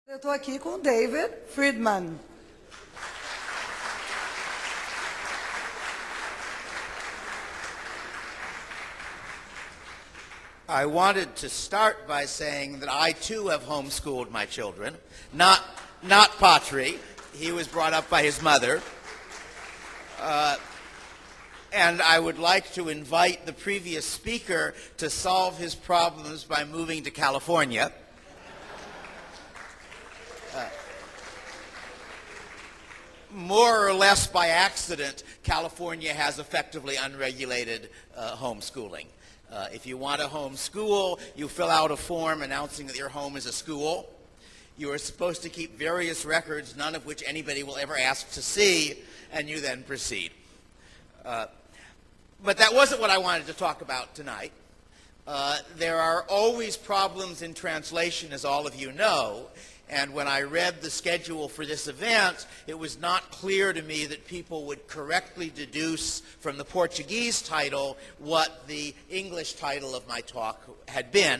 Eu estou aqui com o David Friedman. I wanted to start by saying that I too have homeschooled my children. Not Patri. He was brought up by his mother. And I would like to invite the previous speaker to solve his problems by moving to California. More or less by accident, California has effectively unregulated homeschooling. If you want to homeschool, you fill out a form announcing that your home is a school. You are supposed to keep various records, none of which anybody will ever ask to see, and you then proceed. But that wasn't what I wanted to talk about tonight. There are always problems in translation, as all of you know, and when I read the schedule for this event, it was not clear to me that people would correctly deduce from the Portuguese title what the English title of my talk had been.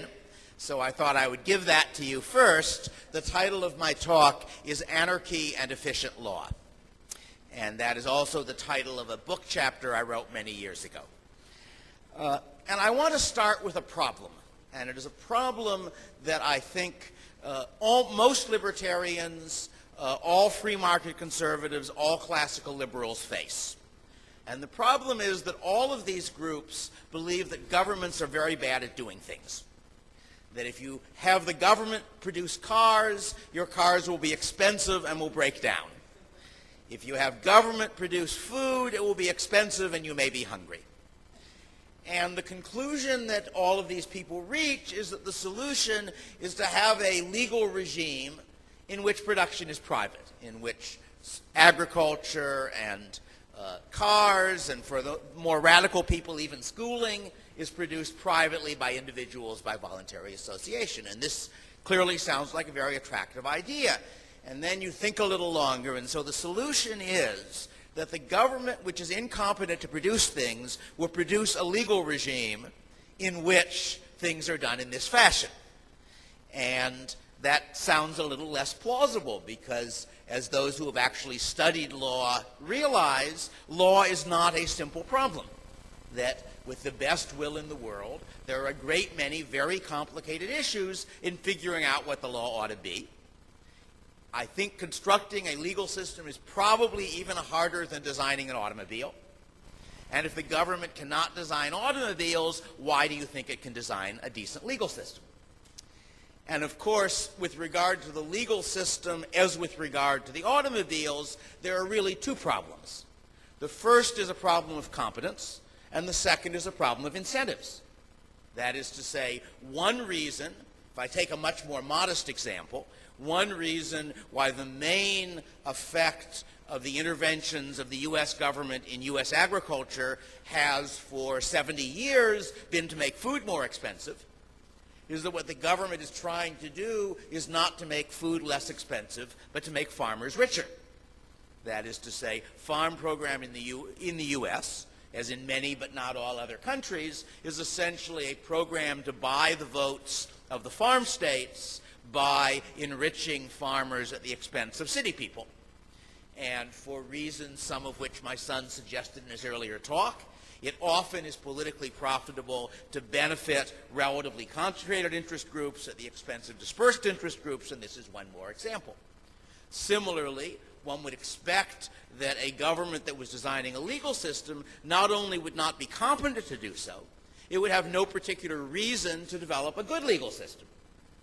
So I thought I would give that to you first. The title of my talk is Anarchy and Efficient Law. And that is also the title of a book chapter I wrote many years ago. And I want to start with a problem. And it is a problem that I think most libertarians, all free market conservatives, all classical liberals face. And the problem is that all of these groups believe that governments are very bad at doing things. That if you have the government produce cars, your cars will be expensive and will break down. If you have government produce food, it will be expensive and you may be hungry. And the conclusion that all of these people reach is that the solution is to have a legal regime in which production is private, in which agriculture and cars, and for the more radical people, even schooling, is produced privately by individuals by voluntary association. And this clearly sounds like a very attractive idea. And then you think a little longer, and so the solution is that the government, which is incompetent to produce things, will produce a legal regime in which things are done in this fashion. And that sounds a little less plausible because, as those who have actually studied law realize, law is not a simple problem. That with the best will in the world, there are a great many very complicated issues in figuring out what the law ought to be. I think constructing a legal system is probably even harder than designing an automobile. And if the government cannot design automobiles, why do you think it can design a decent legal system? And of course, with regard to the legal system, as with regard to the automobiles, there are really two problems. The first is a problem of competence, and the second is a problem of incentives. That is to say, one reason, if I take a much more modest example, one reason why the main effect of the interventions of the U.S. government in U.S. agriculture has for 70 years been to make food more expensive is that what the government is trying to do is not to make food less expensive, but to make farmers richer. That is to say, farm program in the U.S., as in many but not all other countries, is essentially a program to buy the votes of the farm states by enriching farmers at the expense of city people. And for reasons, some of which my son suggested in his earlier talk, it often is politically profitable to benefit relatively concentrated interest groups at the expense of dispersed interest groups, and this is one more example. Similarly, one would expect that a government that was designing a legal system not only would not be competent to do so, it would have no particular reason to develop a good legal system.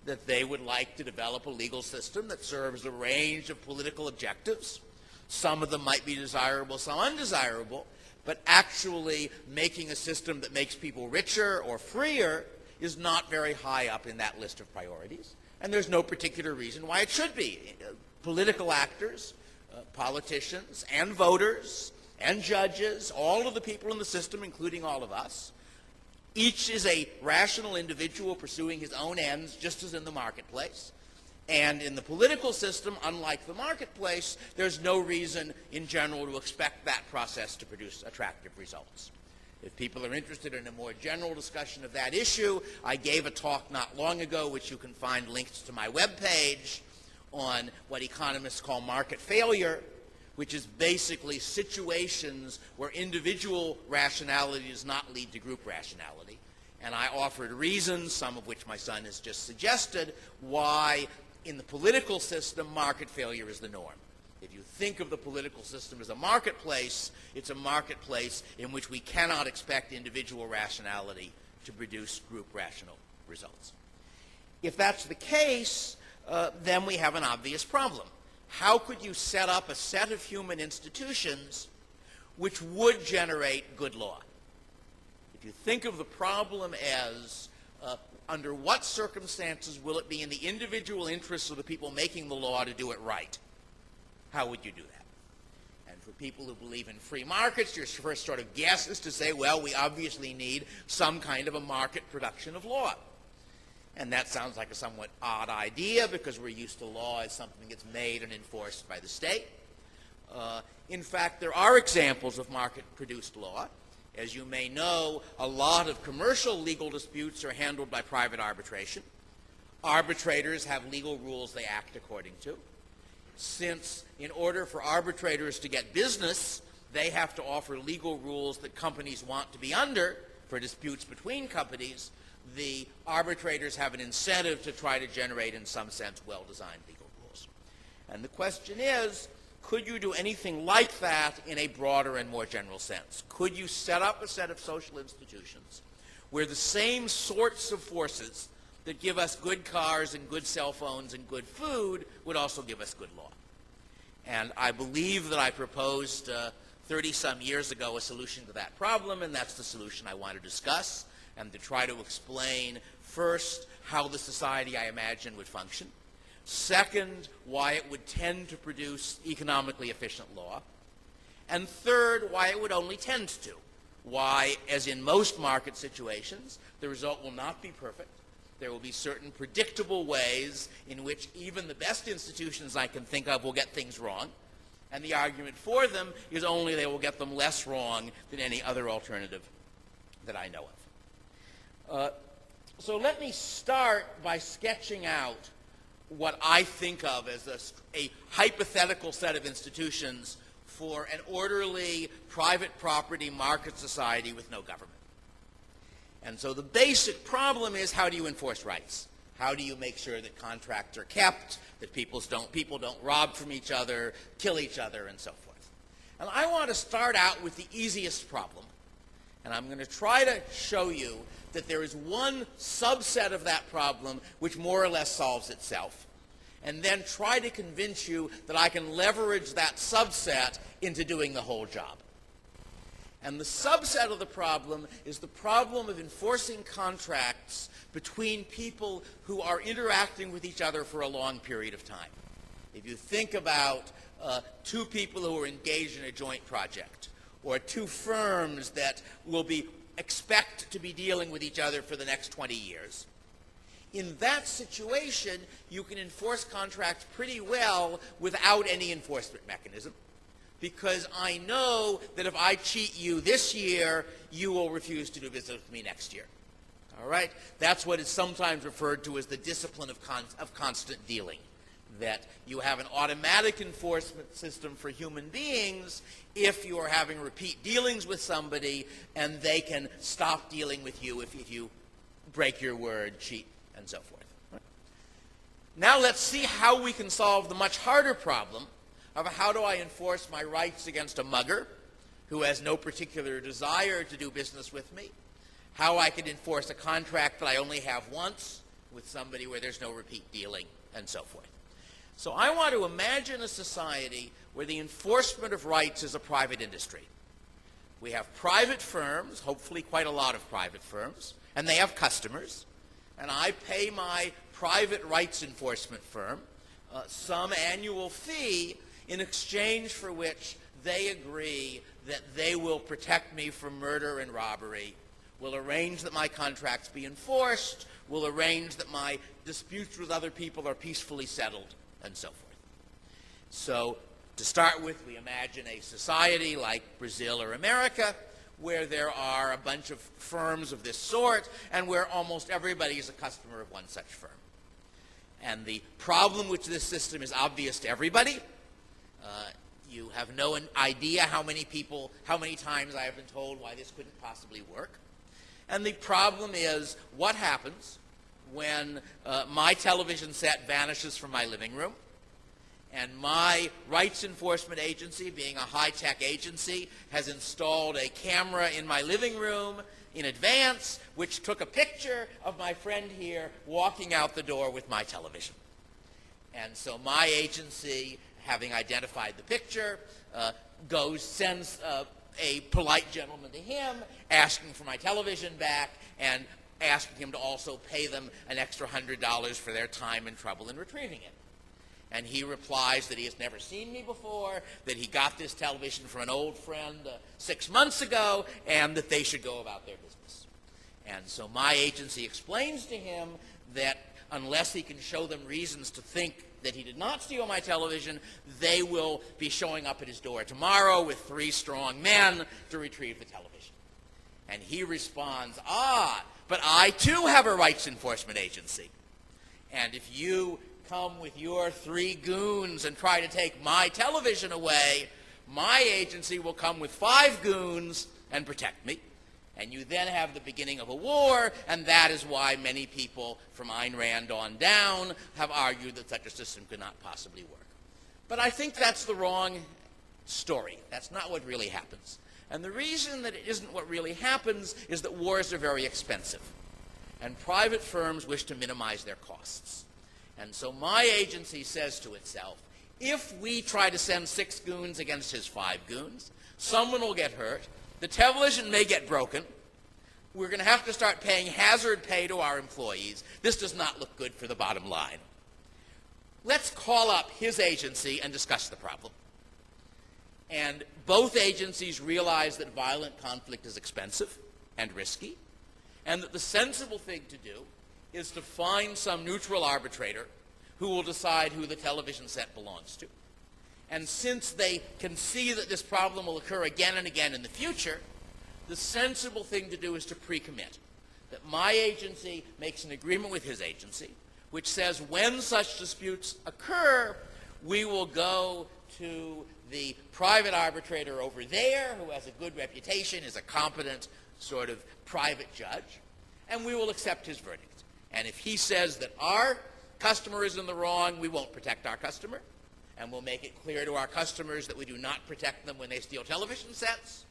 That they would like to develop a legal system that serves a range of political objectives. Some of them might be desirable, some undesirable, but actually making a system that makes people richer or freer is not very high up in that list of priorities. And there's no particular reason why it should be. Political actors, politicians, and voters, and judges, all of the people in the system, including all of us, each is a rational individual pursuing his own ends, just as in the marketplace. And in the political system, unlike the marketplace, there's no reason in general to expect that process to produce attractive results. If people are interested in a more general discussion of that issue, I gave a talk not long ago, which you can find linked to my webpage, on what economists call market failure, which is basically situations where individual rationality does not lead to group rationality. And I offered reasons, some of which my son has just suggested, why in the political system market failure is the norm. If you think of the political system as a marketplace, it's a marketplace in which we cannot expect individual rationality to produce group rational results. If that's the case, then we have an obvious problem. How could you set up a set of human institutions which would generate good law? If you think of the problem as under what circumstances will it be in the individual interests of the people making the law to do it right, how would you do that? And for people who believe in free markets, your first sort of guess is to say, well, we obviously need some kind of a market production of law. And that sounds like a somewhat odd idea because we're used to law as something that's made and enforced by the state. In fact, there are examples of market-produced law. As you may know, a lot of commercial legal disputes are handled by private arbitration. Arbitrators have legal rules they act according to. Since in order for arbitrators to get business, they have to offer legal rules that companies want to be under for disputes between companies, the arbitrators have an incentive to try to generate, in some sense, well-designed legal rules. And the question is, could you do anything like that in a broader and more general sense? Could you set up a set of social institutions where the same sorts of forces that give us good cars and good cell phones and good food would also give us good law? And I believe that I proposed 30-some years ago a solution to that problem, and that's the solution I want to discuss and to try to explain, first, how the society I imagine would function. Second, why it would tend to produce economically efficient law. And third, why it would only tend to. Why, as in most market situations, the result will not be perfect. There will be certain predictable ways in which even the best institutions I can think of will get things wrong. And the argument for them is only they will get them less wrong than any other alternative that I know of. So let me start by sketching out what I think of as a hypothetical set of institutions for an orderly private property market society with no government. And so the basic problem is, how do you enforce rights? How do you make sure that contracts are kept, that people don't rob from each other, kill each other, and so forth? And I want to start out with the easiest problem. And I'm going to try to show you that there is one subset of that problem which more or less solves itself, and then try to convince you that I can leverage that subset into doing the whole job. And the subset of the problem is the problem of enforcing contracts between people who are interacting with each other for a long period of time. If you think about two people who are engaged in a joint project, or two firms that will expect to be dealing with each other for the next 20 years. In that situation, you can enforce contracts pretty well without any enforcement mechanism, because I know that if I cheat you this year, you will refuse to do business with me next year. All right? That's what is sometimes referred to as the discipline of constant dealing, that you have an automatic enforcement system for human beings if you are having repeat dealings with somebody, and they can stop dealing with you if you break your word, cheat, and so forth. Right? Now let's see how we can solve the much harder problem of how do I enforce my rights against a mugger who has no particular desire to do business with me, how I can enforce a contract that I only have once with somebody where there's no repeat dealing, and so forth. So I want to imagine a society where the enforcement of rights is a private industry. We have private firms, hopefully quite a lot of private firms, and they have customers. And I pay my private rights enforcement firm some annual fee in exchange for which they agree that they will protect me from murder and robbery, will arrange that my contracts be enforced, will arrange that my disputes with other people are peacefully settled, and so forth. So to start with, we imagine a society like Brazil or America where there are a bunch of firms of this sort and where almost everybody is a customer of one such firm. And the problem with this system is obvious to everybody. You have no idea how many times I have been told why this couldn't possibly work. And the problem is what happens when my television set vanishes from my living room, and my rights enforcement agency, being a high-tech agency, has installed a camera in my living room in advance, which took a picture of my friend here walking out the door with my television. And so my agency, having identified the picture, sends a polite gentleman to him, asking for my television back, and asking him to also pay them an extra $100 for their time and trouble in retrieving it. And he replies that he has never seen me before, that he got this television from an old friend 6 months ago, and that they should go about their business. And so my agency explains to him that unless he can show them reasons to think that he did not steal my television, they will be showing up at his door tomorrow with 3 strong men to retrieve the television. And he responds, but I too have a rights enforcement agency. And if you come with your 3 goons and try to take my television away, my agency will come with 5 goons and protect me. And you then have the beginning of a war, and that is why many people from Ayn Rand on down have argued that such a system could not possibly work. But I think that's the wrong story. That's not what really happens. And the reason that it isn't what really happens is that wars are very expensive, and private firms wish to minimize their costs. And so my agency says to itself, if we try to send 6 goons against his 5 goons, someone will get hurt, the television may get broken, we're going to have to start paying hazard pay to our employees. This does not look good for the bottom line. Let's call up his agency and discuss the problem. And both agencies realize that violent conflict is expensive and risky, and that the sensible thing to do is to find some neutral arbitrator who will decide who the television set belongs to. And since they can see that this problem will occur again and again in the future, the sensible thing to do is to pre-commit. That my agency makes an agreement with his agency, which says when such disputes occur, we will go to the private arbitrator over there who has a good reputation, is a competent sort of private judge, and we will accept his verdict. And if he says that our customer is in the wrong, we won't protect our customer, and we'll make it clear to our customers that we do not protect them when they steal television sets.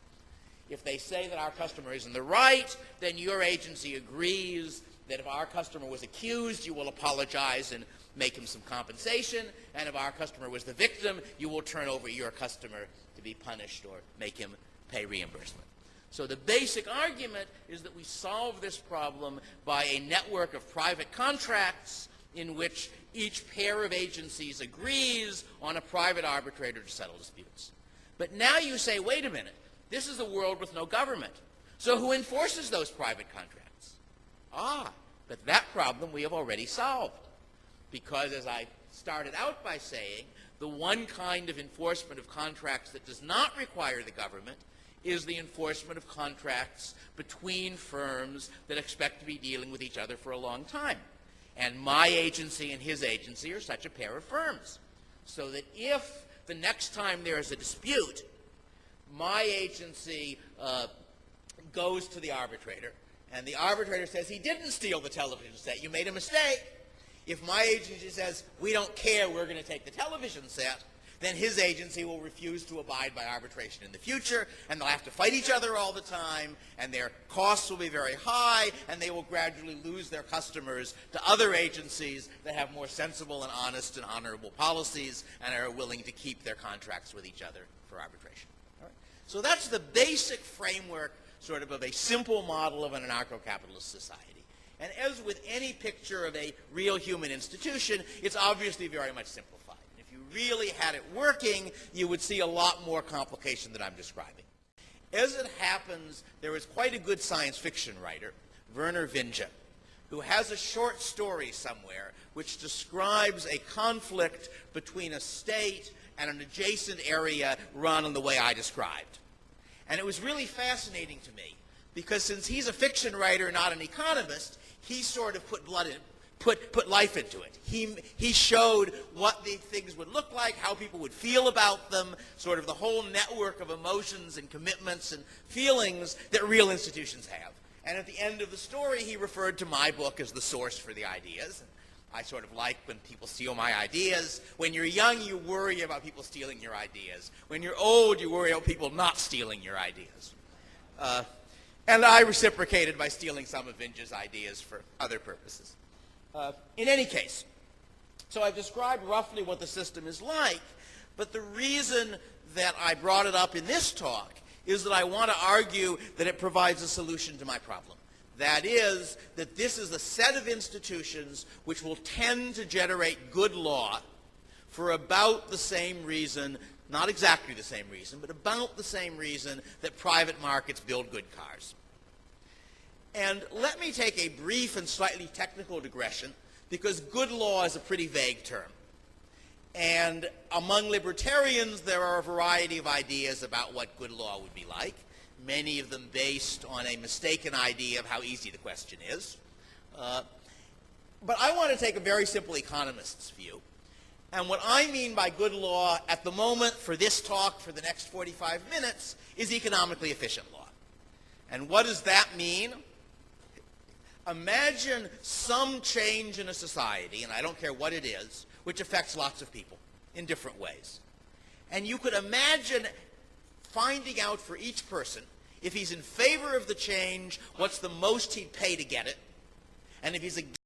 If they say that our customer is in the right, then your agency agrees that if our customer was accused, you will apologize and make him some compensation, and if our customer was the victim, you will turn over your customer to be punished or make him pay reimbursement. So the basic argument is that we solve this problem by a network of private contracts in which each pair of agencies agrees on a private arbitrator to settle disputes. But now you say, wait a minute, this is a world with no government. So who enforces those private contracts? But that problem we have already solved. Because as I started out by saying, the one kind of enforcement of contracts that does not require the government is the enforcement of contracts between firms that expect to be dealing with each other for a long time. And my agency and his agency are such a pair of firms. So that if the next time there is a dispute, my agency goes to the arbitrator, and the arbitrator says, he didn't steal the television set, you made a mistake. If my agency says, we don't care, we're going to take the television set, then his agency will refuse to abide by arbitration in the future, and they'll have to fight each other all the time, and their costs will be very high, and they will gradually lose their customers to other agencies that have more sensible and honest and honorable policies and are willing to keep their contracts with each other for arbitration. All right? So that's the basic framework sort of a simple model of an anarcho-capitalist society. And as with any picture of a real human institution, it's obviously very much simplified. If you really had it working, you would see a lot more complication than I'm describing. As it happens, there is quite a good science fiction writer, Werner Vinge, who has a short story somewhere which describes a conflict between a state and an adjacent area run in the way I described. And it was really fascinating to me, because since he's a fiction writer, not an economist, he sort of put put life into it. He showed what the things would look like, how people would feel about them, sort of the whole network of emotions and commitments and feelings that real institutions have. And at the end of the story, he referred to my book as the source for the ideas. And I sort of like when people steal my ideas. When you're young, you worry about people stealing your ideas. When you're old, you worry about people not stealing your ideas. And I reciprocated by stealing some of Vinge's ideas for other purposes. In any case, so I've described roughly what the system is like, but the reason that I brought it up in this talk is that I want to argue that it provides a solution to my problem. That is, that this is a set of institutions which will tend to generate good law for about the same reason, not exactly the same reason, but about the same reason that private markets build good cars. And let me take a brief and slightly technical digression, because good law is a pretty vague term. And among libertarians, there are a variety of ideas about what good law would be like, many of them based on a mistaken idea of how easy the question is. But I want to take a very simple economist's view. And what I mean by good law at the moment for this talk for the next 45 minutes is economically efficient law. And what does that mean? Imagine some change in a society, and I don't care what it is, which affects lots of people in different ways. And you could imagine finding out for each person, if he's in favor of the change, what's the most he'd pay to get it, and if he's against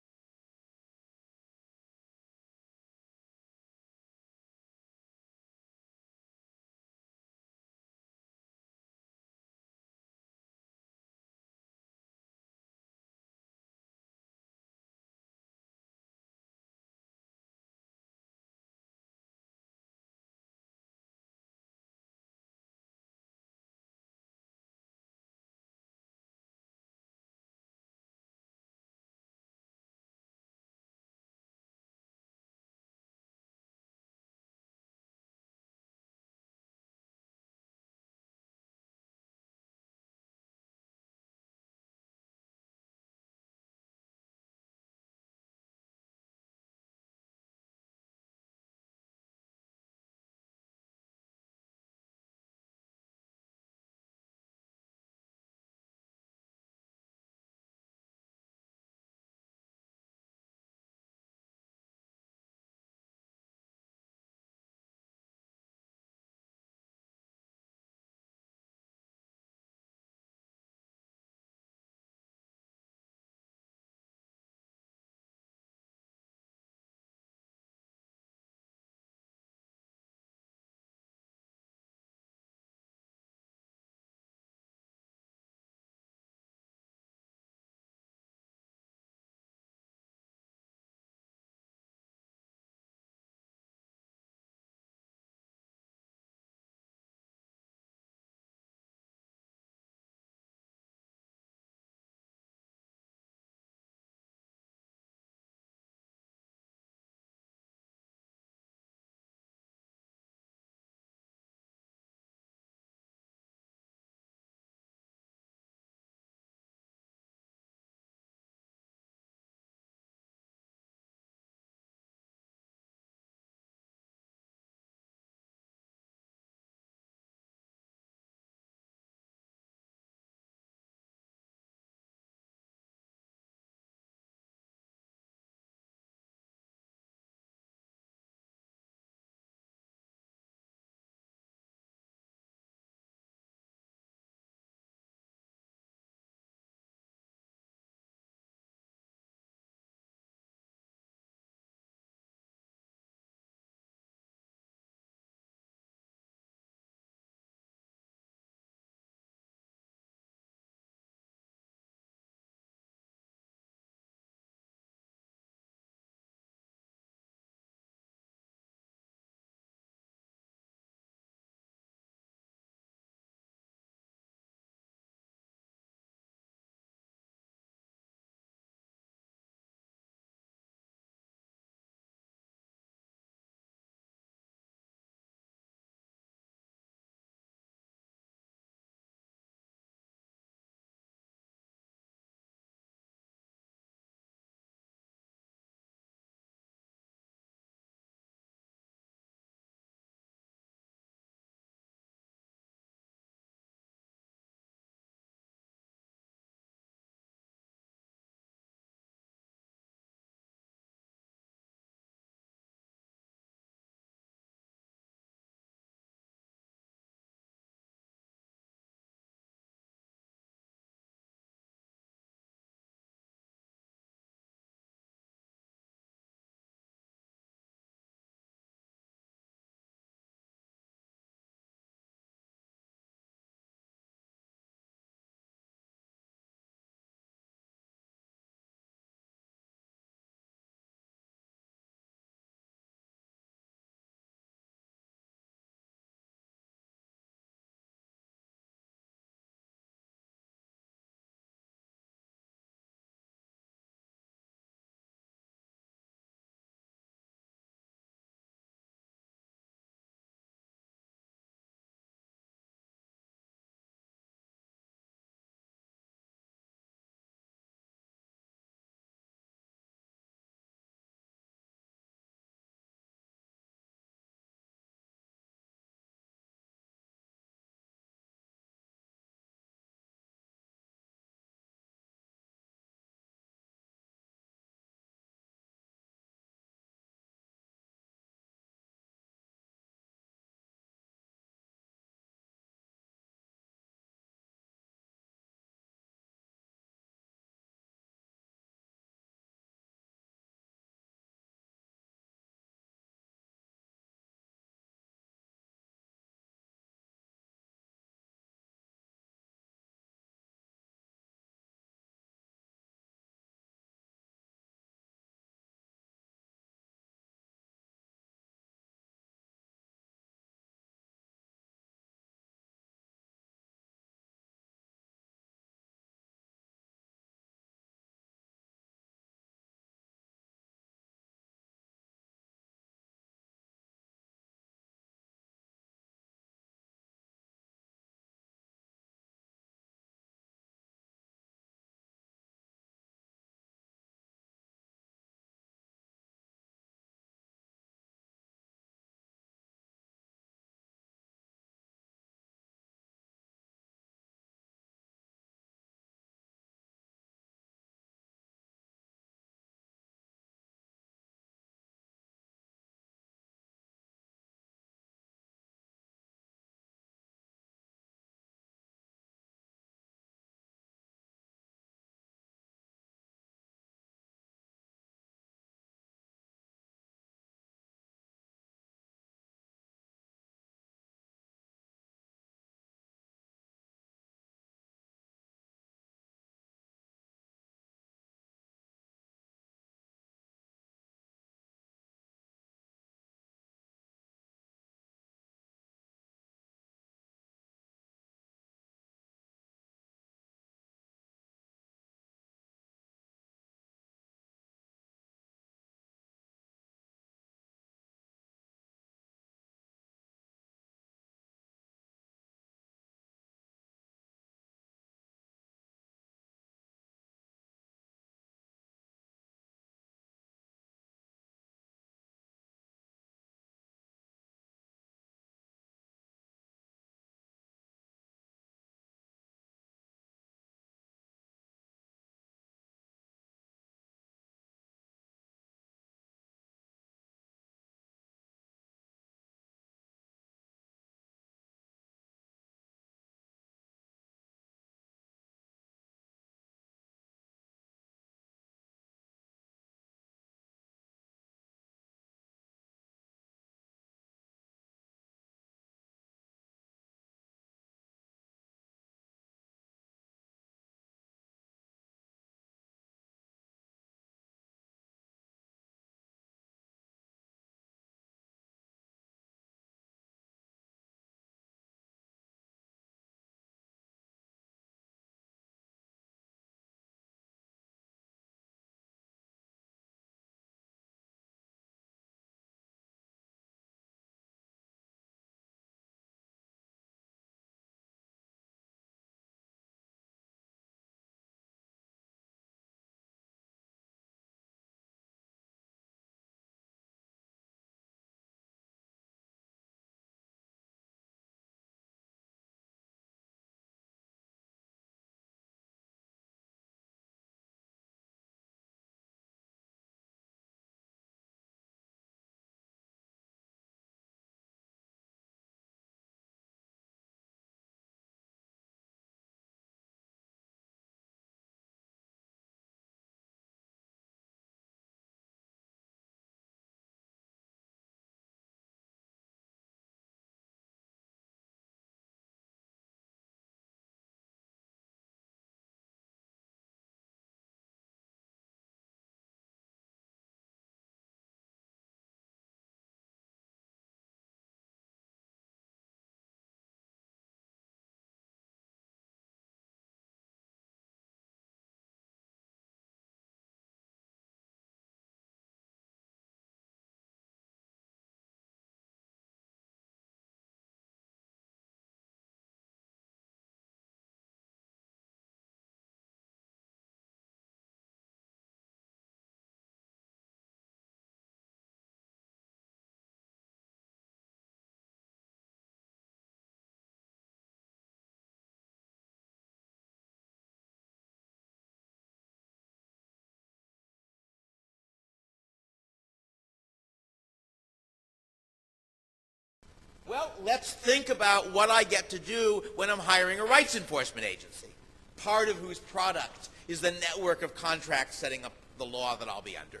Well, let's think about what I get to do when I'm hiring a rights enforcement agency, part of whose product is the network of contracts setting up the law that I'll be under.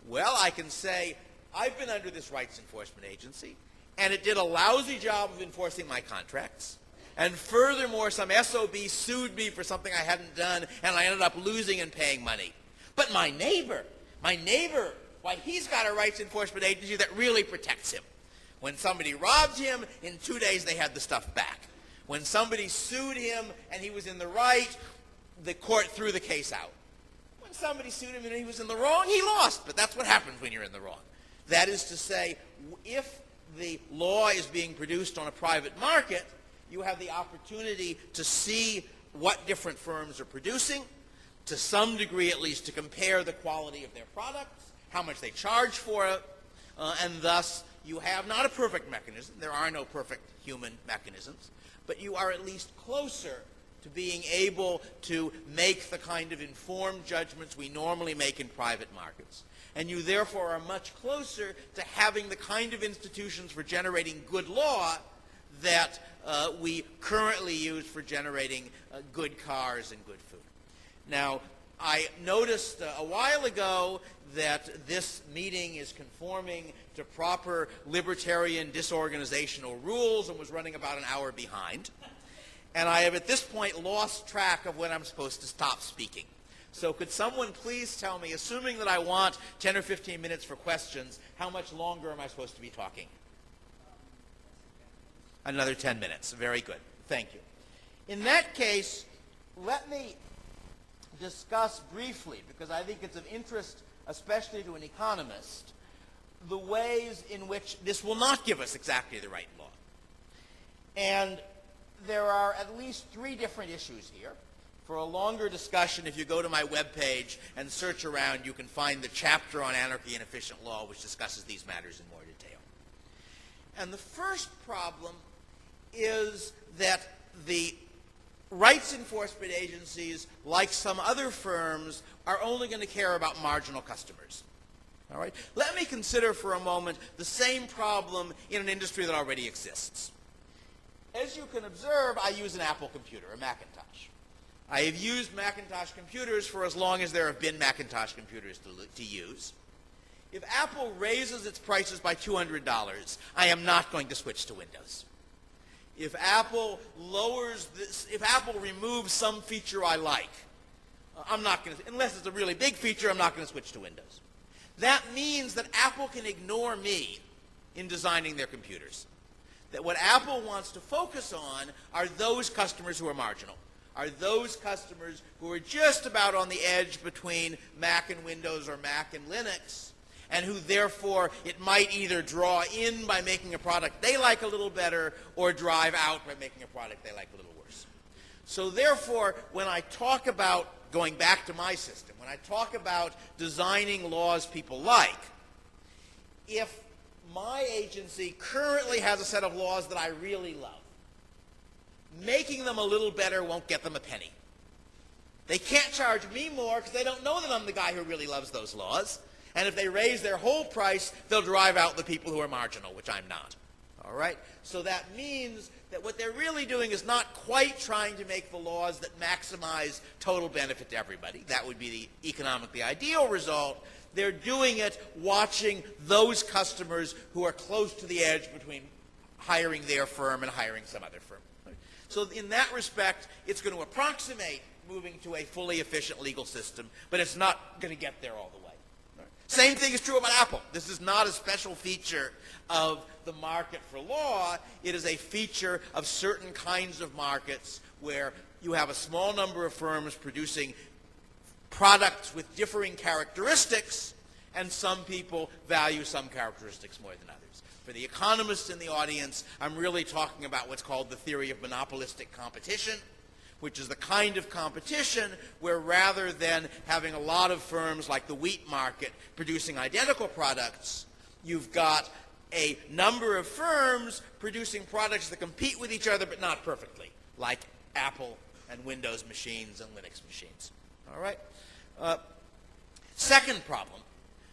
Well, I can say, I've been under this rights enforcement agency, and it did a lousy job of enforcing my contracts. And furthermore, some SOB sued me for something I hadn't done, and I ended up losing and paying money. But my neighbor, why, he's got a rights enforcement agency that really protects him. When somebody robbed him, in 2 days they had the stuff back. When somebody sued him and he was in the right, the court threw the case out. When somebody sued him and he was in the wrong, he lost. But that's what happens when you're in the wrong. That is to say, if the law is being produced on a private market, you have the opportunity to see what different firms are producing, to some degree at least to compare the quality of their products, how much they charge for it, and thus you have not a perfect mechanism. There are no perfect human mechanisms, but you are at least closer to being able to make the kind of informed judgments we normally make in private markets. And you therefore are much closer to having the kind of institutions for generating good law that we currently use for generating good cars and good food. Now, I noticed a while ago that this meeting is conforming to proper libertarian disorganizational rules and was running about an hour behind. And I have at this point lost track of when I'm supposed to stop speaking. So could someone please tell me, assuming that I want 10 or 15 minutes for questions, how much longer am I supposed to be talking? Another 10 minutes. Very good. Thank you. In that case, let me discuss briefly, because I think it's of interest, especially to an economist, the ways in which this will not give us exactly the right law. And there are at least 3 different issues here. For a longer discussion, if you go to my webpage and search around, you can find the chapter on anarchy and efficient law, which discusses these matters in more detail. And the first problem is that the rights enforcement agencies, like some other firms, are only going to care about marginal customers. All right? Let me consider for a moment the same problem in an industry that already exists. As you can observe, I use an Apple computer, a Macintosh. I have used Macintosh computers for as long as there have been Macintosh computers to use. If Apple raises its prices by $200, I am not going to switch to Windows. If Apple lowers this, if Apple removes some feature I like, I'm not going to, unless it's a really big feature, I'm not going to switch to Windows. That means that Apple can ignore me in designing their computers. That what Apple wants to focus on are those customers who are marginal, are those customers who are just about on the edge between Mac and Windows or Mac and Linux, and who therefore it might either draw in by making a product they like a little better or drive out by making a product they like a little worse. So therefore, when I talk about, going back to my system, when I talk about designing laws people like, if my agency currently has a set of laws that I really love, making them a little better won't get them a penny. They can't charge me more because they don't know that I'm the guy who really loves those laws. And if they raise their whole price, they'll drive out the people who are marginal, which I'm not. All right? So that means that what they're really doing is not quite trying to make the laws that maximize total benefit to everybody. That would be the economically ideal result. They're doing it watching those customers who are close to the edge between hiring their firm and hiring some other firm. So in that respect, it's going to approximate moving to a fully efficient legal system, but it's not going to get there all the way. Same thing is true about Apple. This is not a special feature of the market for law. It is a feature of certain kinds of markets where you have a small number of firms producing products with differing characteristics, and some people value some characteristics more than others. For the economists in the audience, I'm really talking about what's called the theory of monopolistic competition, which is the kind of competition where rather than having a lot of firms like the wheat market producing identical products, you've got a number of firms producing products that compete with each other but not perfectly, like Apple and Windows machines and Linux machines. All right? Second problem.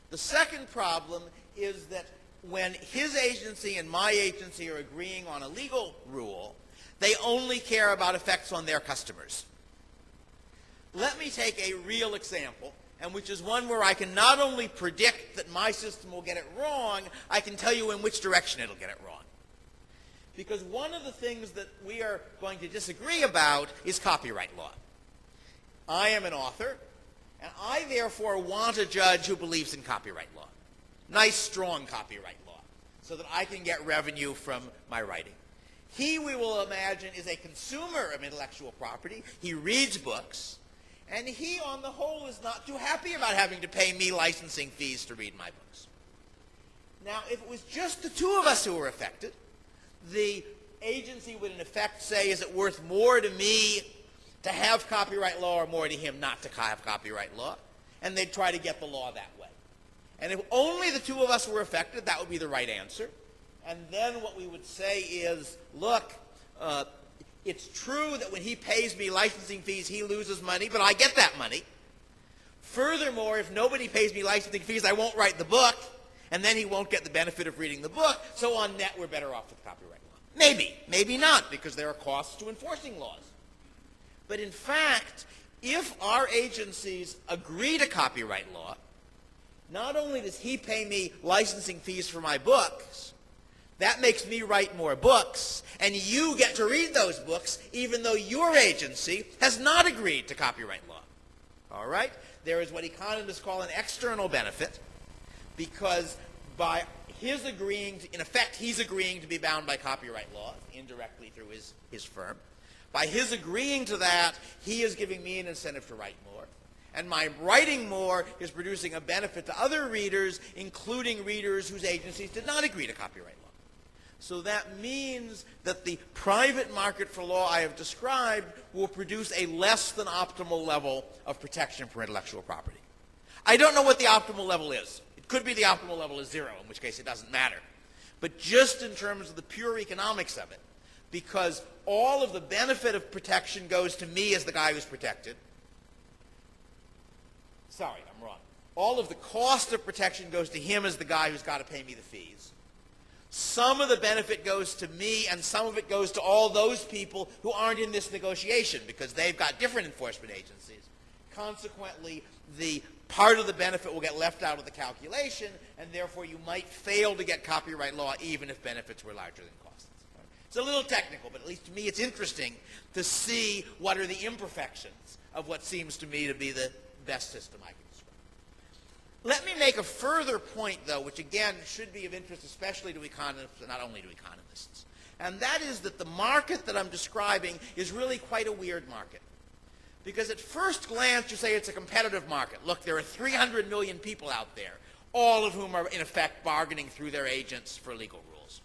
The second problem is that when his agency and my agency are agreeing on a legal rule, they only care about effects on their customers. Let me take a real example, and which is one where I can not only predict that my system will get it wrong, I can tell you in which direction it'll get it wrong. Because one of the things that we are going to disagree about is copyright law. I am an author, and I therefore want a judge who believes in copyright law. Nice, strong copyright law, so that I can get revenue from my writing. He, we will imagine, is a consumer of intellectual property. He reads books, and he, on the whole, is not too happy about having to pay me licensing fees to read my books. Now, if it was just the two of us who were affected, the agency would in effect say, is it worth more to me to have copyright law or more to him not to have copyright law? And they'd try to get the law that way. And if only the two of us were affected, that would be the right answer. And then what we would say is, look, it's true that when he pays me licensing fees, he loses money, but I get that money. Furthermore, if nobody pays me licensing fees, I won't write the book, and then he won't get the benefit of reading the book, so on net, we're better off with copyright law. Maybe, maybe not, because there are costs to enforcing laws. But in fact, if our agencies agree to copyright law, not only does he pay me licensing fees for my books, that makes me write more books, and you get to read those books even though your agency has not agreed to copyright law. All right? There is what economists call an external benefit, because by his agreeing, in effect, he's agreeing to be bound by copyright law, indirectly through his firm. By his agreeing to that, he is giving me an incentive to write more. And my writing more is producing a benefit to other readers, including readers whose agencies did not agree to copyright law. So that means that the private market for law I have described will produce a less than optimal level of protection for intellectual property. I don't know what the optimal level is. It could be the optimal level is 0, in which case it doesn't matter. But just in terms of the pure economics of it, because all of the benefit of protection goes to me as the guy who's protected. Sorry, I'm wrong. All of the cost of protection goes to him as the guy who's got to pay me the fees. Some of the benefit goes to me, and some of it goes to all those people who aren't in this negotiation, because they've got different enforcement agencies. Consequently, the part of the benefit will get left out of the calculation, and therefore you might fail to get copyright law even if benefits were larger than costs. It's a little technical, but at least to me it's interesting to see what are the imperfections of what seems to me to be the best system I can describe. Let me make a further point, though, which again should be of interest especially to economists, but not only to economists. And that is that the market that I'm describing is really quite a weird market. Because at first glance you say it's a competitive market. Look, there are 300 million people out there, all of whom are in effect bargaining through their agents for legal rules.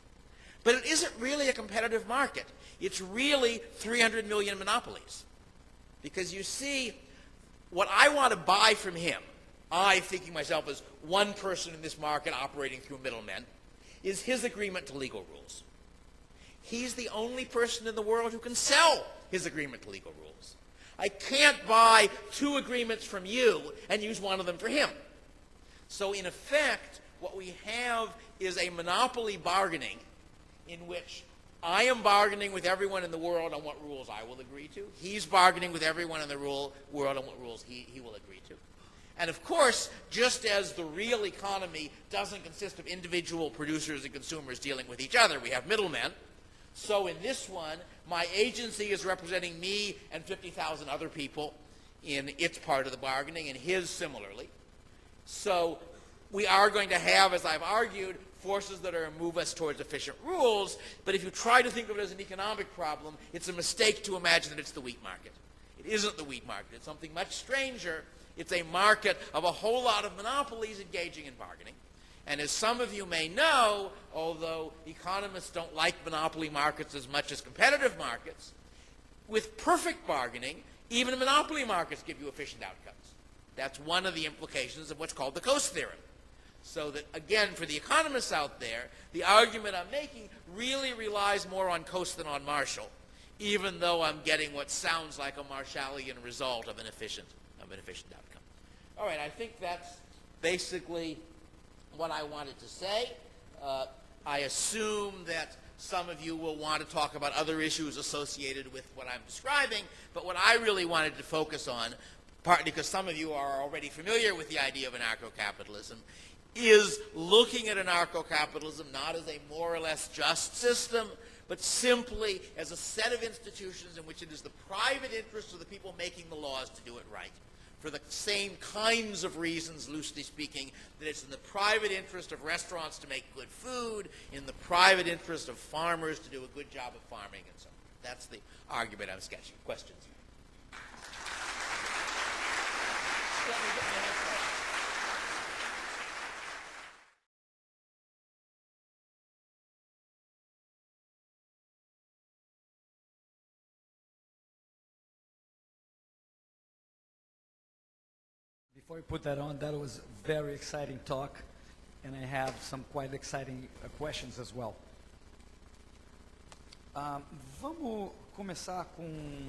But it isn't really a competitive market. It's really 300 million monopolies. Because you see, what I want to buy from him, I thinking myself as one person in this market operating through middlemen, is his agreement to legal rules. He's the only person in the world who can sell his agreement to legal rules. I can't buy 2 agreements from you and use one of them for him. So in effect, what we have is a monopoly bargaining in which I am bargaining with everyone in the world on what rules I will agree to. He's bargaining with everyone in the world on what rules he will agree to. And of course, just as the real economy doesn't consist of individual producers and consumers dealing with each other, we have middlemen. So in this one, my agency is representing me and 50,000 other people in its part of the bargaining, and his similarly. So we are going to have, as I've argued, forces that are move us towards efficient rules, but if you try to think of it as an economic problem, it's a mistake to imagine that it's the wheat market. It isn't the wheat market. It's something much stranger. It's a market of a whole lot of monopolies engaging in bargaining. And as some of you may know, although economists don't like monopoly markets as much as competitive markets, with perfect bargaining, even monopoly markets give you efficient outcomes. That's one of the implications of what's called the Coase theorem. So that, again, for the economists out there, the argument I'm making really relies more on Coase than on Marshall, even though I'm getting what sounds like a Marshallian result of an efficient outcome. All right, I think that's basically what I wanted to say. I assume that some of you will want to talk about other issues associated with what I'm describing, but what I really wanted to focus on, partly because some of you are already familiar with the idea of anarcho-capitalism, is looking at anarcho-capitalism not as a more or less just system, but simply as a set of institutions in which it is the private interest of the people making the laws to do it right, for the same kinds of reasons, loosely speaking, that it's in the private interest of restaurants to make good food, in the private interest of farmers to do a good job of farming, and so on. That's the argument I'm sketching. Questions? Before you put that on, that was a very exciting talk, and I have some quite exciting questions as well. Vamos começar com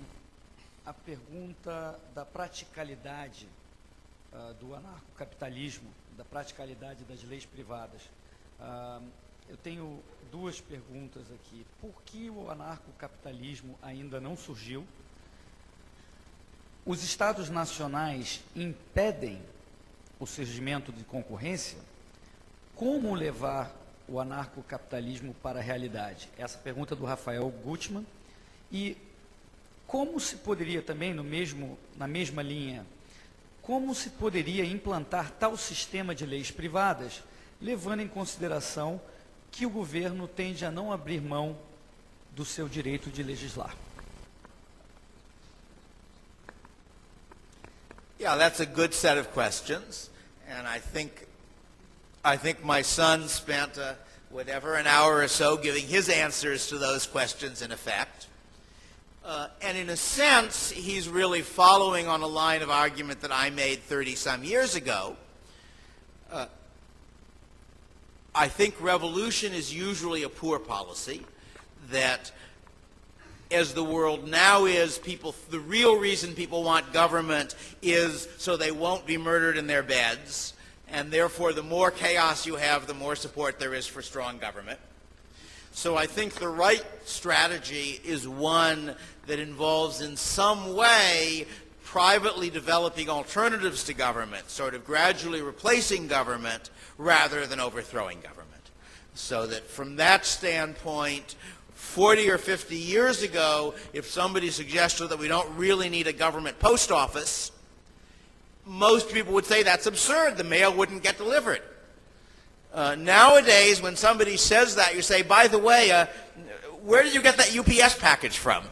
a pergunta da praticalidade do anarcocapitalismo, da praticalidade das leis privadas. Eu tenho duas perguntas aqui. Por que o anarcocapitalismo ainda não surgiu? Os Estados nacionais impedem o surgimento de concorrência? Como levar o anarcocapitalismo para a realidade? Essa pergunta do Rafael Gutmann. E como se poderia também, na mesma linha, como se poderia implantar tal sistema de leis privadas, levando em consideração que o governo tende a não abrir mão do seu direito de legislar? Yeah, that's a good set of questions, and I think my son spent an hour or so giving his answers to those questions in effect. And in a sense, he's really following on a line of argument that I made 30-some years ago. I think revolution is usually a poor policy, that as the world now is, the real reason people want government is so they won't be murdered in their beds, and therefore the more chaos you have, the more support there is for strong government. So I think the right strategy is one that involves in some way privately developing alternatives to government, sort of gradually replacing government rather than overthrowing government. So that from that standpoint, 40 or 50 years ago, if somebody suggested that we don't really need a government post office, most people would say that's absurd. The mail wouldn't get delivered. Nowadays, when somebody says that, you say, by the way, where did you get that UPS package from?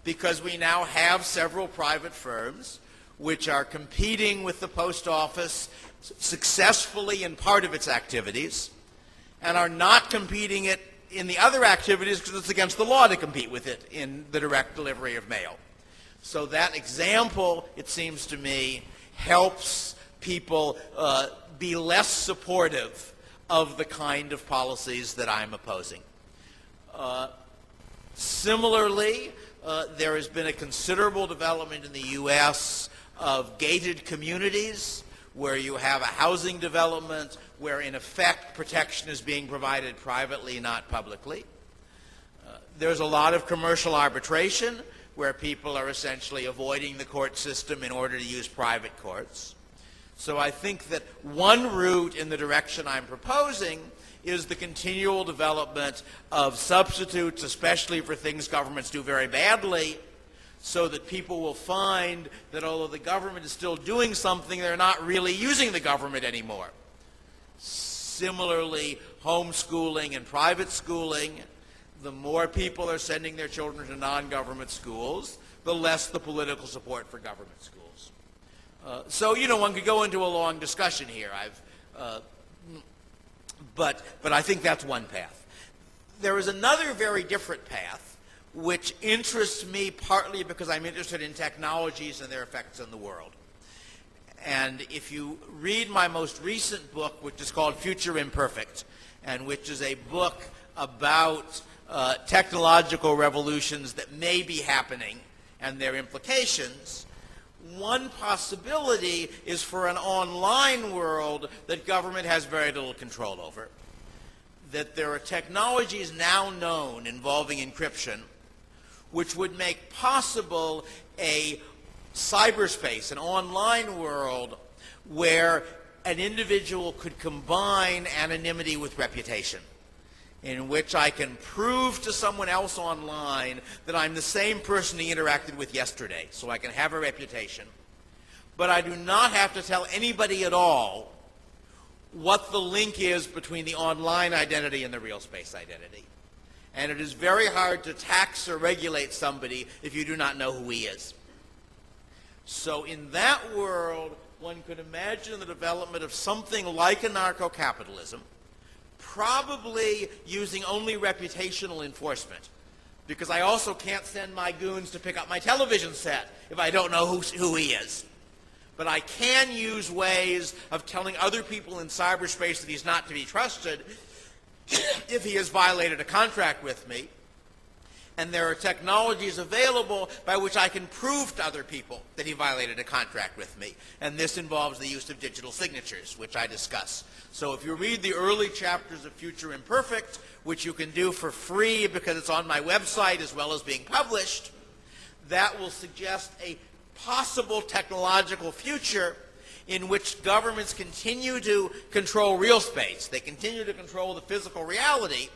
Because we now have several private firms which are competing with the post office successfully in part of its activities and are not competing it in the other activities because it's against the law to compete with it in the direct delivery of mail. So that example, it seems to me, helps people be less supportive of the kind of policies that I'm opposing. Similarly, there has been a considerable development in the U.S. of gated communities where you have a housing development where in effect protection is being provided privately, not publicly. There's a lot of commercial arbitration where people are essentially avoiding the court system in order to use private courts. So I think that one route in the direction I'm proposing is the continual development of substitutes, especially for things governments do very badly, so that people will find that although the government is still doing something, they're not really using the government anymore. Similarly, homeschooling and private schooling, the more people are sending their children to non-government schools, the less the political support for government schools. So, one could go into a long discussion here. But I think that's one path. There is another very different path which interests me partly because I'm interested in technologies and their effects on the world. And if you read my most recent book, which is called Future Imperfect, and which is a book about technological revolutions that may be happening and their implications, one possibility is for an online world that government has very little control over. that there are technologies now known involving encryption which would make possible a cyberspace, an online world, where an individual could combine anonymity with reputation, in which I can prove to someone else online that I'm the same person he interacted with yesterday, so I can have a reputation. But I do not have to tell anybody at all what the link is between the online identity and the real space identity. And it is very hard to tax or regulate somebody if you do not know who he is. So in that world, one could imagine the development of something like anarcho-capitalism, probably using only reputational enforcement, because I also can't send my goons to pick up my television set if I don't know who he is. But I can use ways of telling other people in cyberspace that he's not to be trusted if he has violated a contract with me. And there are technologies available by which I can prove to other people that he violated a contract with me. And this involves the use of digital signatures, which I discuss. So if you read the early chapters of Future Imperfect, which you can do for free because it's on my website as well as being published, that will suggest a possible technological future in which governments continue to control real space. They continue to control the physical reality,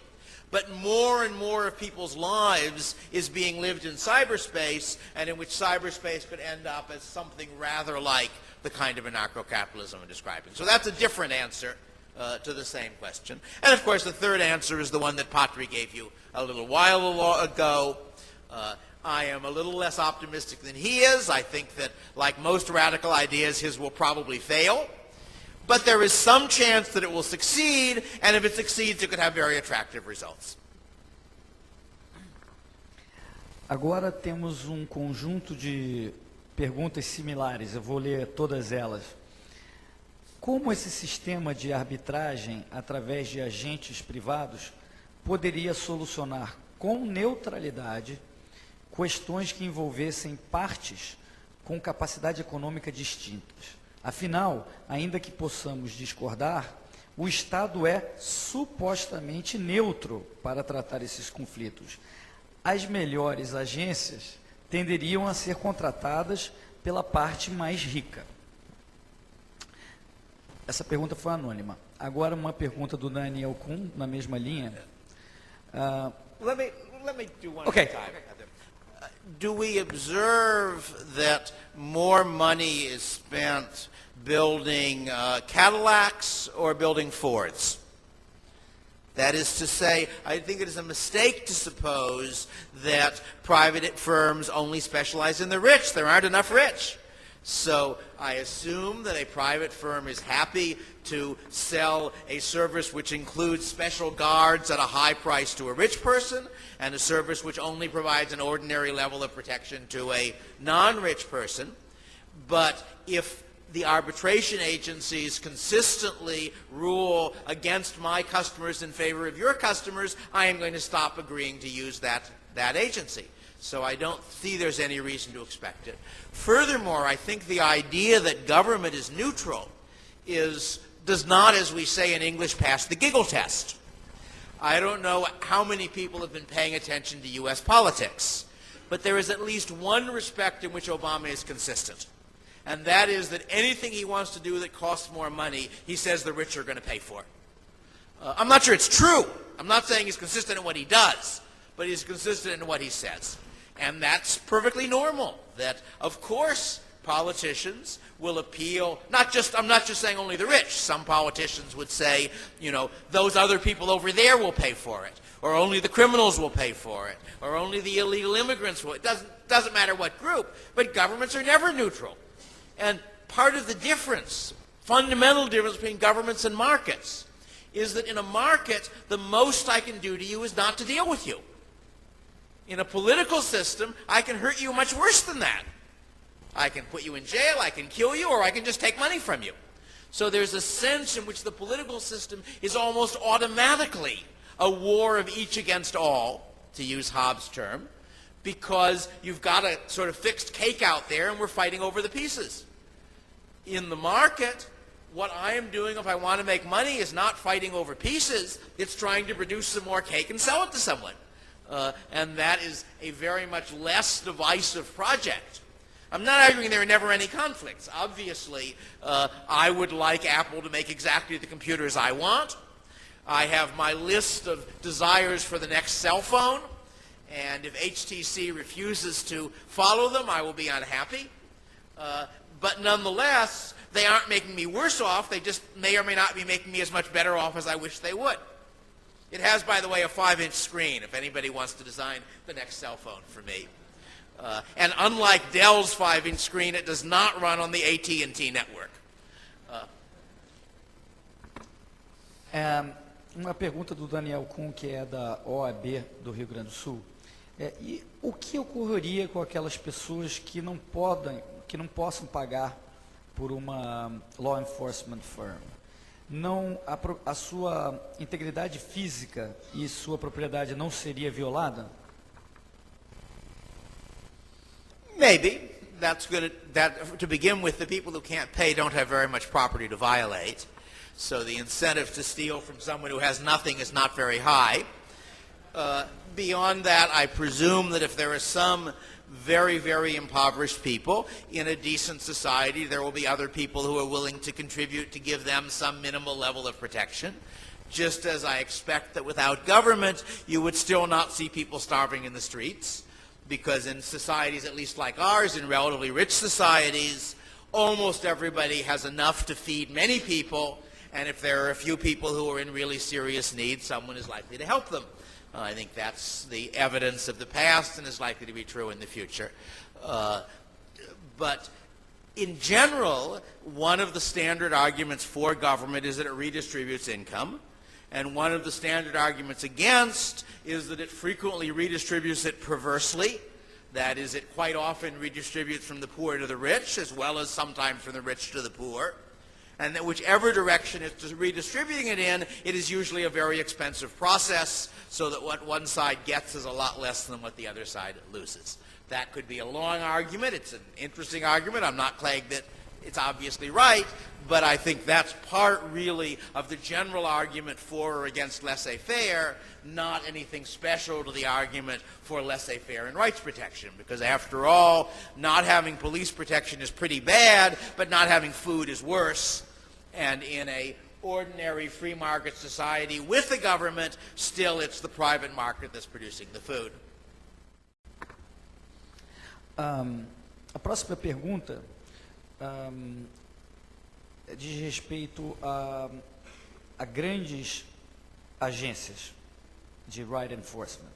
but more and more of people's lives is being lived in cyberspace, and in which cyberspace could end up as something rather like the kind of anarcho-capitalism I'm describing. So that's a different answer to the same question. And of course the third answer is the one that Patri gave you a little while ago. I am a little less optimistic than he is. I think that, like most radical ideas, his will probably fail. But there is some chance that it will succeed, and if it succeeds, it could have very attractive results. Agora temos conjunto de perguntas similares. Eu vou ler todas elas. Como esse sistema de arbitragem através de agentes privados poderia solucionar com neutralidade questões que envolvessem partes com capacidade econômica distintas? Afinal, ainda que possamos discordar, o Estado é supostamente neutro para tratar esses conflitos. As melhores agências tenderiam a ser contratadas pela parte mais rica. Essa pergunta foi anônima. Agora uma pergunta do Daniel Kuhn, na mesma linha. Let me do one Okay. at a time. Do we observe that more money is spent building Cadillacs or building Fords? That is to say, I think it is a mistake to suppose that private firms only specialize in the rich. There aren't enough rich. So I assume that a private firm is happy to sell a service which includes special guards at a high price to a rich person, and a service which only provides an ordinary level of protection to a non-rich person. But if the arbitration agencies consistently rule against my customers in favor of your customers, I am going to stop agreeing to use that agency. So I don't see there's any reason to expect it. Furthermore, I think the idea that government is neutral does not, as we say in English, pass the giggle test. I don't know how many people have been paying attention to U.S. politics, but there is at least one respect in which Obama is consistent, and that is that anything he wants to do that costs more money, he says the rich are going to pay for. I'm not sure it's true. I'm not saying he's consistent in what he does, but he's consistent in what he says. And that's perfectly normal, that, of course, politicians will appeal, I'm not just saying only the rich. Some politicians would say, those other people over there will pay for it, or only the criminals will pay for it, or only the illegal immigrants will. It doesn't matter what group, but governments are never neutral. And part of the difference, fundamental difference between governments and markets, is that in a market, the most I can do to you is not to deal with you. In a political system, I can hurt you much worse than that. I can put you in jail, I can kill you, or I can just take money from you. So there's a sense in which the political system is almost automatically a war of each against all, to use Hobbes' term, because you've got a sort of fixed cake out there and we're fighting over the pieces. In the market, What I am doing if I want to make money is not fighting over pieces. It's trying to produce some more cake and sell it to someone. And that is a very much less divisive project. I'm not arguing there are never any conflicts. Obviously, I would like Apple to make exactly the computers I want. I have my list of desires for the next cell phone. And if HTC refuses to follow them, I will be unhappy. But nonetheless, they aren't making me worse off. They just may or may not be making me as much better off as I wish they would. It has, by the way, a 5-inch screen if anybody wants to design the next cell phone for me. And unlike Dell's 5-inch screen, it does not run on the AT&T network. Uma pergunta do Daniel Kuhn, que é da OAB do Rio Grande do Sul. E o que ocorreria com aquelas pessoas que não possam pagar por uma law enforcement firm? A sua integridade física e sua propriedade não seria violada? Maybe. To begin with, the people who can't pay don't have very much property to violate. So the incentive to steal from someone who has nothing is not very high. Beyond that, I presume that if there are some very, very impoverished people in a decent society, there will be other people who are willing to contribute to give them some minimal level of protection. Just as I expect that without government, you would still not see people starving in the streets, because in societies at least like ours, in relatively rich societies, almost everybody has enough to feed many people, and if there are a few people who are in really serious need, someone is likely to help them. I think that's the evidence of the past and is likely to be true in the future. But in general, one of the standard arguments for government is that it redistributes income. And one of the standard arguments against is that it frequently redistributes it perversely. That is, it quite often redistributes from the poor to the rich, as well as sometimes from the rich to the poor. And that whichever direction it's redistributing it in, it is usually a very expensive process, so that what one side gets is a lot less than what the other side loses. That could be a long argument. It's an interesting argument. I'm not claiming that it's obviously right, but I think that's part really of the general argument for or against laissez-faire, not anything special to the argument for laissez-faire and rights protection, because after all, not having police protection is pretty bad, but not having food is worse. And in a ordinary free market society with the government, still it's the private market that's producing the food. A próxima pergunta diz respeito a grandes agências de right enforcement.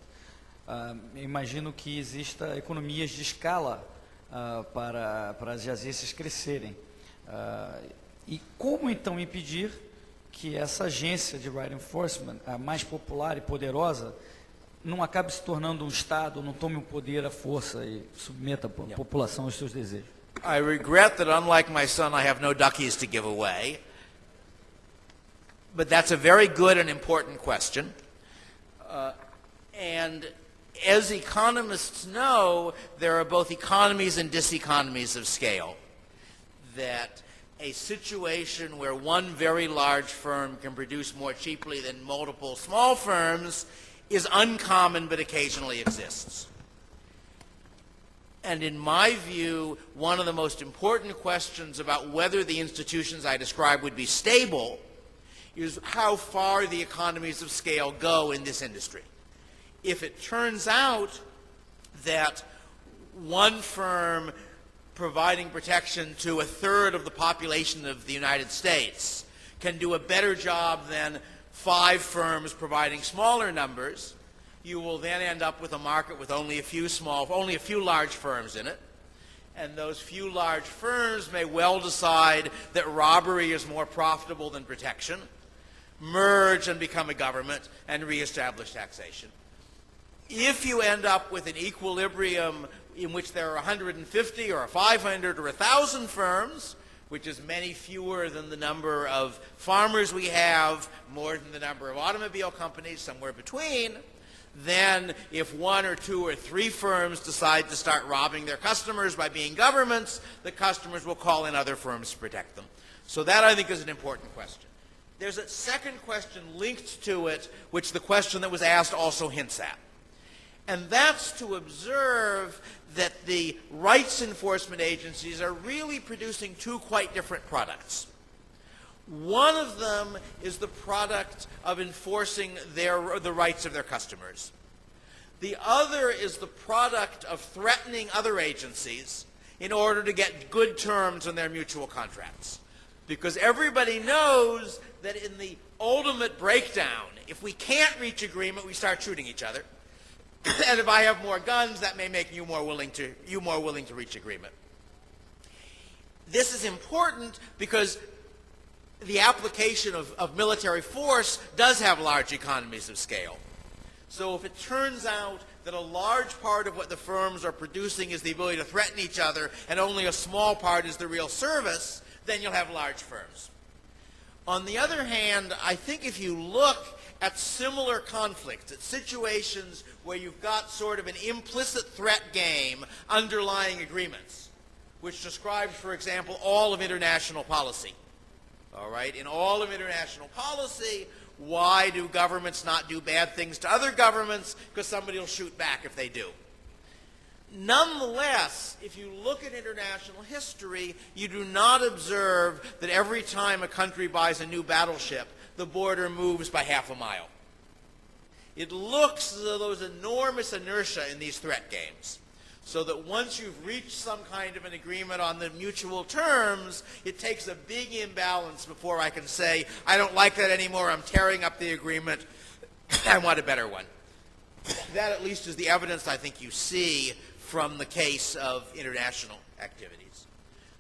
Imagino que exista economias de escala para as agências crescerem. E como então impedir que essa agência de right enforcement, a mais popular e poderosa, não acabe se tornando um Estado, não tome o poder à força e submeta a população aos seus desejos? I regret that, unlike my son, I have no duckies to give away. But that's a very good and important question. And as economists know, there are both economies and diseconomies of scale. That a situation where one very large firm can produce more cheaply than multiple small firms is uncommon but occasionally exists. And in my view, one of the most important questions about whether the institutions I describe would be stable is how far the economies of scale go in this industry. If it turns out that one firm providing protection to a third of the population of the United States can do a better job than 5 firms providing smaller numbers, you will then end up with a market with only a few large firms in it. And those few large firms may well decide that robbery is more profitable than protection, merge and become a government, and reestablish taxation. If you end up with an equilibrium in which there are 150 or 500 or 1,000 firms, which is many fewer than the number of farmers we have, more than the number of automobile companies, somewhere between, then if 1 or 2 or 3 firms decide to start robbing their customers by being governments, the customers will call in other firms to protect them. So that, I think, is an important question. There's a second question linked to it, which the question that was asked also hints at. And that's to observe that the rights enforcement agencies are really producing two quite different products. One of them is the product of enforcing the rights of their customers. The other is the product of threatening other agencies in order to get good terms on their mutual contracts. Because everybody knows that in the ultimate breakdown, if we can't reach agreement, we start shooting each other. And if I have more guns, that may make you more willing to reach agreement. This is important because the application of military force does have large economies of scale. So if it turns out that a large part of what the firms are producing is the ability to threaten each other and only a small part is the real service, then you'll have large firms. On the other hand, I think if you look at similar conflicts, at situations where you've got sort of an implicit threat game underlying agreements, which describes, for example, all of international policy. All right? In all of international policy, why do governments not do bad things to other governments? Because somebody will shoot back if they do. Nonetheless, if you look at international history, you do not observe that every time a country buys a new battleship, the border moves by half a mile. It looks as though there's enormous inertia in these threat games, so that once you've reached some kind of an agreement on the mutual terms, it takes a big imbalance before I can say, I don't like that anymore, I'm tearing up the agreement, I want a better one. That at least is the evidence I think you see from the case of international activities.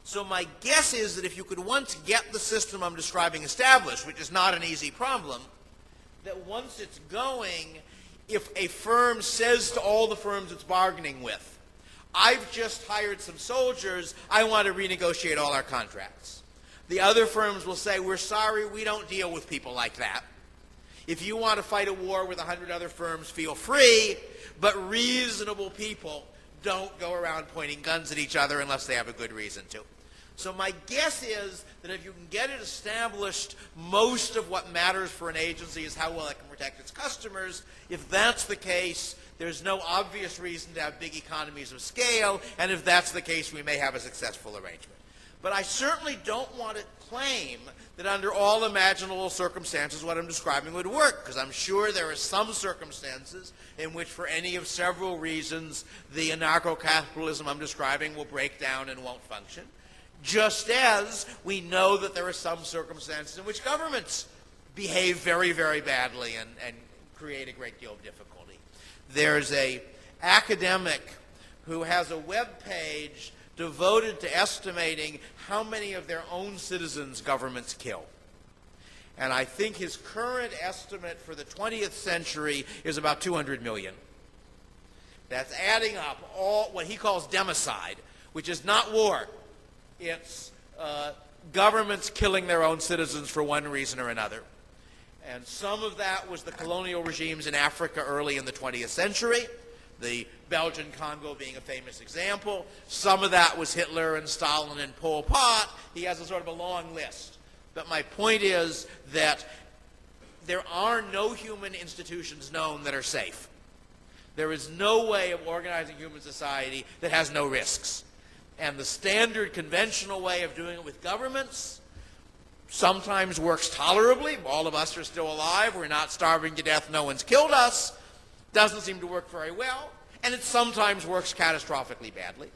So my guess is that if you could once get the system I'm describing established, which is not an easy problem, that once it's going, if a firm says to all the firms it's bargaining with, I've just hired some soldiers, I want to renegotiate all our contracts. The other firms will say, we're sorry, we don't deal with people like that. If you want to fight a war with 100 other firms, feel free, but reasonable people don't go around pointing guns at each other unless they have a good reason to. So my guess is that if you can get it established, most of what matters for an agency is how well it can protect its customers. If that's the case, there's no obvious reason to have big economies of scale, and if that's the case, we may have a successful arrangement. But I certainly don't want to claim that under all imaginable circumstances what I'm describing would work, because I'm sure there are some circumstances in which, for any of several reasons, the anarcho-capitalism I'm describing will break down and won't function. Just as we know that there are some circumstances in which governments behave very, very badly and create a great deal of difficulty. There's an academic who has a web page devoted to estimating how many of their own citizens governments kill. And I think his current estimate for the 20th century is about 200 million. That's adding up all what he calls democide, which is not war. It's governments killing their own citizens for one reason or another. And some of that was the colonial regimes in Africa early in the 20th century, the Belgian Congo being a famous example. Some of that was Hitler and Stalin and Pol Pot. He has a sort of a long list. But my point is that there are no human institutions known that are safe. There is no way of organizing human society that has no risks. And the standard conventional way of doing it with governments sometimes works tolerably. All of us are still alive. We're not starving to death. No one's killed us. Doesn't seem to work very well. And it sometimes works catastrophically badly.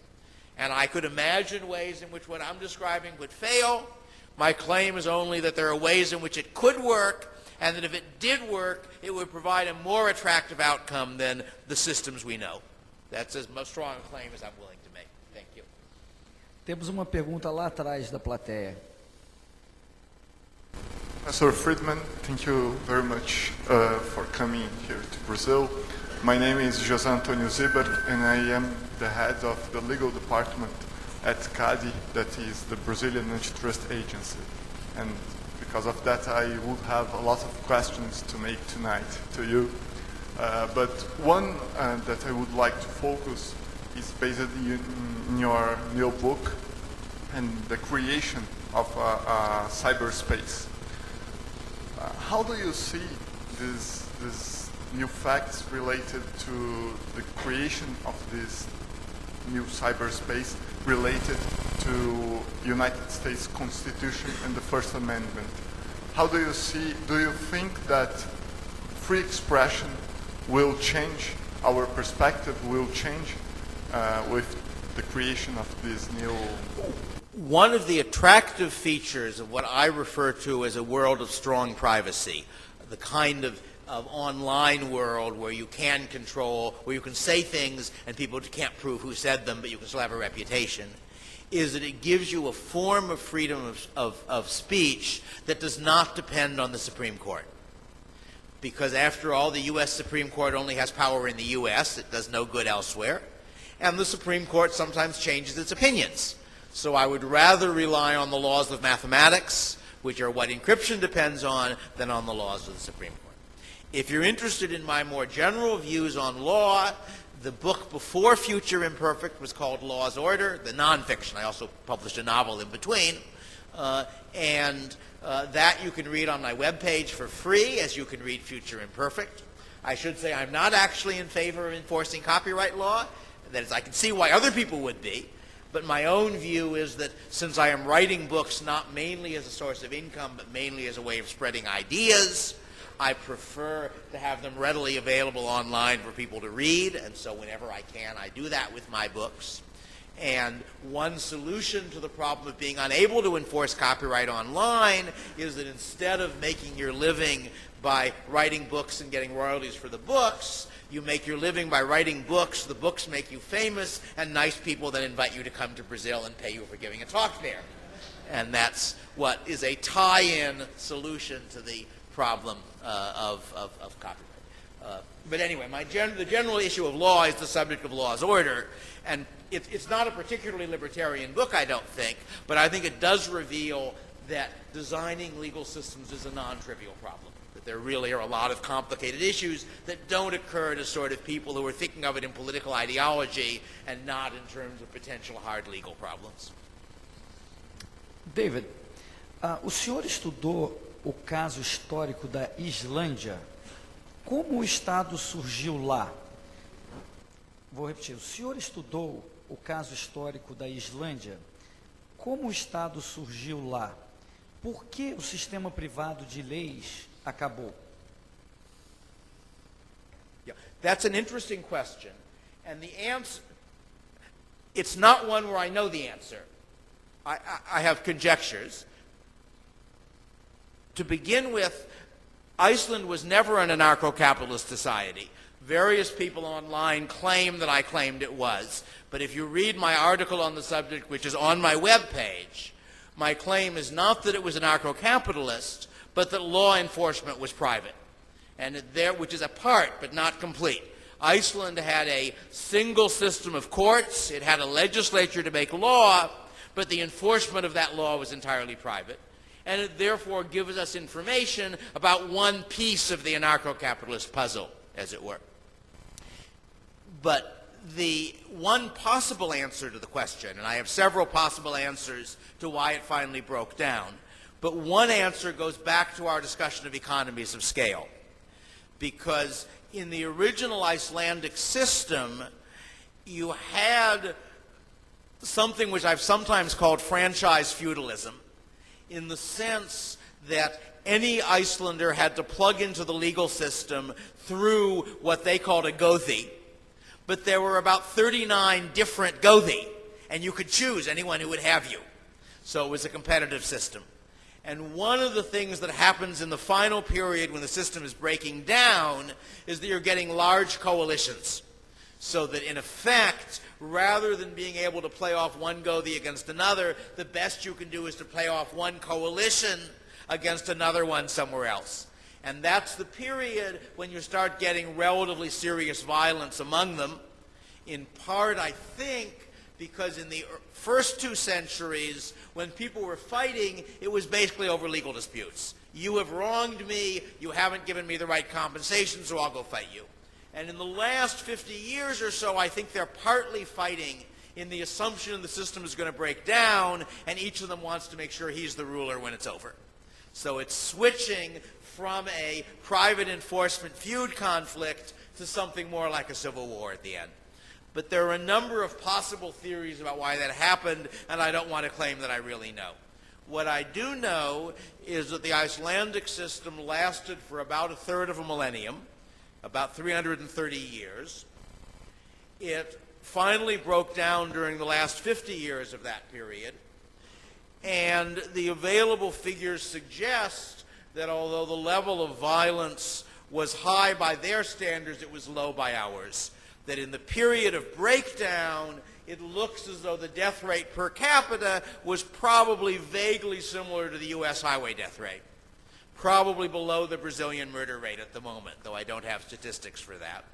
And I could imagine ways in which what I'm describing would fail. My claim is only that there are ways in which it could work, and that if it did work, it would provide a more attractive outcome than the systems we know. That's as strong a claim as I'm willing to make. Thank you. Temos uma pergunta lá atrás da plateia. Professor Friedman, thank you very much for coming here to Brazil. My name is José Antonio Zibert, and I am the head of the legal department at CADE, that is the Brazilian Antitrust Agency. And because of that, I would have a lot of questions to make tonight to you. But one that I would like to focus is based in your new book, and the creation of cyberspace. How do you see these new facts related to the creation of this new cyberspace related to United States Constitution and the First Amendment? How do you think that free expression will change, our perspective will change with the creation of this new... One of the attractive features of what I refer to as a world of strong privacy, the kind of online world where you can control, where you can say things and people can't prove who said them, but you can still have a reputation, is that it gives you a form of freedom of speech that does not depend on the Supreme Court. Because after all, the U.S. Supreme Court only has power in the U.S. It does no good elsewhere. And the Supreme Court sometimes changes its opinions. So I would rather rely on the laws of mathematics, which are what encryption depends on, than on the laws of the Supreme Court. If you're interested in my more general views on law, the book before Future Imperfect was called Law's Order, the nonfiction. I also published a novel in between. That you can read on my webpage for free, as you can read Future Imperfect. I should say I'm not actually in favor of enforcing copyright law. That is, I can see why other people would be. But my own view is that since I am writing books not mainly as a source of income, but mainly as a way of spreading ideas, I prefer to have them readily available online for people to read. And so whenever I can, I do that with my books. And one solution to the problem of being unable to enforce copyright online is that instead of making your living by writing books and getting royalties for the books, you make your living by writing books, the books make you famous, and nice people then invite you to come to Brazil and pay you for giving a talk there. And that's what is a tie-in solution to the problem of copyright. But anyway, the general issue of law is the subject of law's order, and it's not a particularly libertarian book, I don't think, but I think it does reveal that designing legal systems is a non-trivial problem, that there really are a lot of complicated issues that don't occur to sort of people who are thinking of it in political ideology and not in terms of potential hard legal problems. David, o senhor estudou o caso histórico da Islândia. Como o Estado surgiu lá? Vou repetir. O senhor estudou o caso histórico da Islândia? Como o Estado surgiu lá? Por que o sistema privado de leis acabou? Yeah, that's an interesting question. And the answer, it's not one where I know the answer. I have conjectures. To begin with, Iceland was never an anarcho-capitalist society. Various people online claim that I claimed it was. But if you read my article on the subject, which is on my webpage, my claim is not that it was anarcho-capitalist, but that law enforcement was private. And which is a part, but not complete. Iceland had a single system of courts. It had a legislature to make law, but the enforcement of that law was entirely private. And it therefore gives us information about one piece of the anarcho-capitalist puzzle, as it were. But the one possible answer to the question, and I have several possible answers to why it finally broke down, but one answer goes back to our discussion of economies of scale. Because in the original Icelandic system, you had something which I've sometimes called franchise feudalism, in the sense that any Icelander had to plug into the legal system through what they called a gothi. But there were about 39 different gothi, and you could choose anyone who would have you. So it was a competitive system. And one of the things that happens in the final period when the system is breaking down is that you're getting large coalitions. So that in effect, rather than being able to play off one gothi against another, the best you can do is to play off one coalition against another one somewhere else. And that's the period when you start getting relatively serious violence among them, in part, I think, because in the first 2 centuries, when people were fighting, it was basically over legal disputes. You have wronged me, you haven't given me the right compensation, so I'll go fight you. And in the last 50 years or so, I think they're partly fighting in the assumption the system is going to break down, and each of them wants to make sure he's the ruler when it's over. So it's switching from a private enforcement feud conflict to something more like a civil war at the end. But there are a number of possible theories about why that happened, and I don't want to claim that I really know. What I do know is that the Icelandic system lasted for about a third of a millennium, about 330 years. It finally broke down during the last 50 years of that period, and the available figures suggest that although the level of violence was high by their standards, it was low by ours. That in the period of breakdown, it looks as though the death rate per capita was probably vaguely similar to the U.S. highway death rate. Probably below the Brazilian murder rate at the moment, though I don't have statistics for that.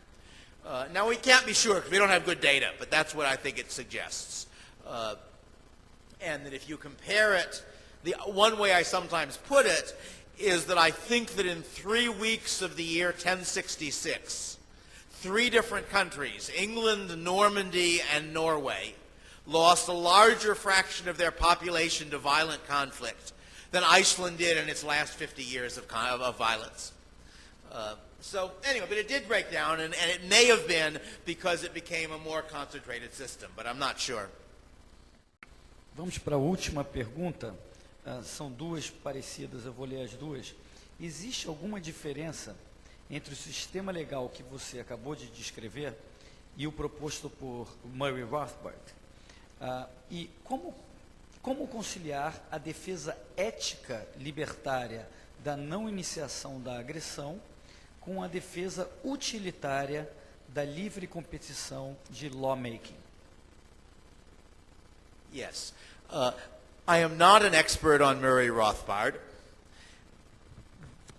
Now, we can't be sure because we don't have good data, but that's what I think it suggests. And that if you compare it, the one way I sometimes put it is that I think that in 3 weeks of the year 1066, 3 different countries, England, Normandy, and Norway, lost a larger fraction of their population to violent conflict than Iceland did in its last 50 years of violence. So anyway, but it did break down, and it may have been because it became a more concentrated system, but I'm not sure. Vamos para a última pergunta. São duas parecidas, eu vou ler as duas. Existe alguma diferença entre o sistema legal que você acabou de descrever e o proposto por Murray Rothbard? E como conciliar a defesa ética libertária da não iniciação da agressão com a defesa utilitária da livre competição de lawmaking? Yes. I am not an expert on Murray Rothbard,